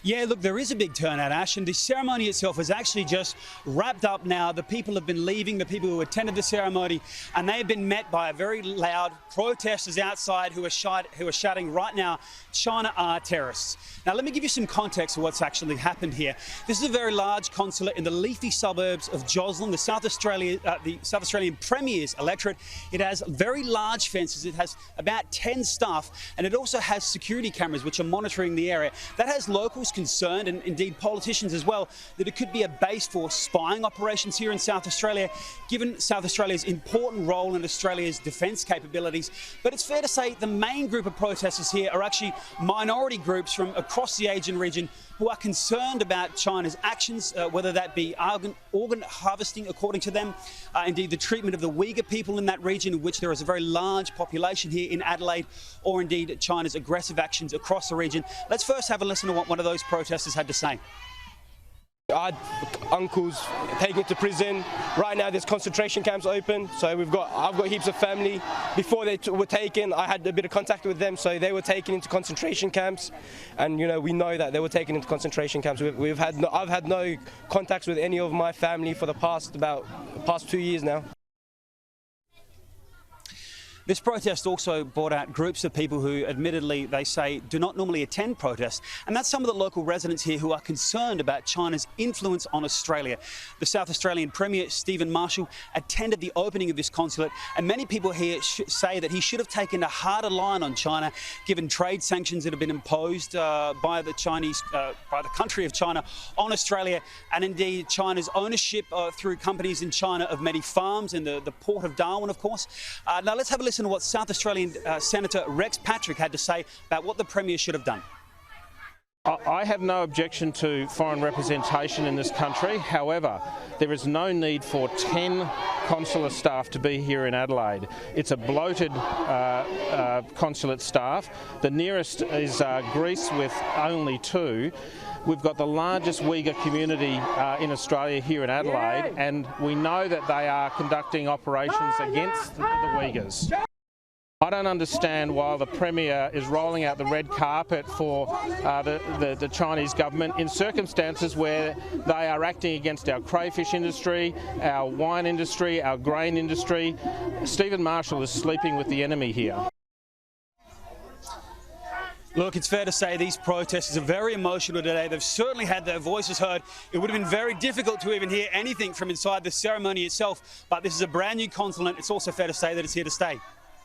Yeah, look, there is a big turnout, Ash, and the ceremony itself is actually just wrapped up now. The people have been leaving, the people who attended the ceremony, and they have been met by a very loud protesters outside who are shouting right now, "China are terrorists." Now, let me give you some context of what's actually happened here. This is a very large consulate in the leafy suburbs of Joslin, the South Australian Premier's electorate. It has very large fences. It has about 10 staff, and it also has security cameras which are monitoring the area. That has locals concerned, and indeed politicians as well, that it could be a base for spying operations here in South Australia, given South Australia's important role in Australia's defence capabilities. But it's fair to say the main group of protesters here are actually minority groups from across the Asian region who are concerned about China's actions, whether that be organ harvesting, according to them, indeed the treatment of the Uyghur people in that region, in which there is a very large population here in Adelaide, or indeed China's aggressive actions across the region. Let's first have a listen to what one of those protesters had to say. I had uncles taken to prison. Right now there's concentration camps open, so I've got heaps of family. Before they were taken, I had a bit of contact with them, so they were taken into concentration camps, and we know that they were taken into concentration camps. I've had no contacts with any of my family for the past 2 years now. This protest also brought out groups of people who, admittedly, they say do not normally attend protests, and that's some of the local residents here who are concerned about China's influence on Australia. The South Australian Premier, Stephen Marshall, attended the opening of this consulate, and many people here say that he should have taken a harder line on China, given trade sanctions that have been imposed by the country of China on Australia, and indeed China's ownership through companies in China of many farms and the port of Darwin, of course. Now let's have a listen to what South Australian Senator Rex Patrick had to say about what the Premier should have done. I have no objection to foreign representation in this country. However, there is no need for 10 consular staff to be here in Adelaide. It's a bloated consulate staff. The nearest is Greece with only 2. We've got the largest Uyghur community in Australia here in Adelaide, and we know that they are conducting operations against the Uyghurs. I don't understand why the Premier is rolling out the red carpet for the Chinese government in circumstances where they are acting against our crayfish industry, our wine industry, our grain industry. Stephen Marshall is sleeping with the enemy here. Look, it's fair to say these protesters are very emotional today. They've certainly had their voices heard. It would have been very difficult to even hear anything from inside the ceremony itself, but this is a brand new consulate. It's also fair to say that it's here to stay.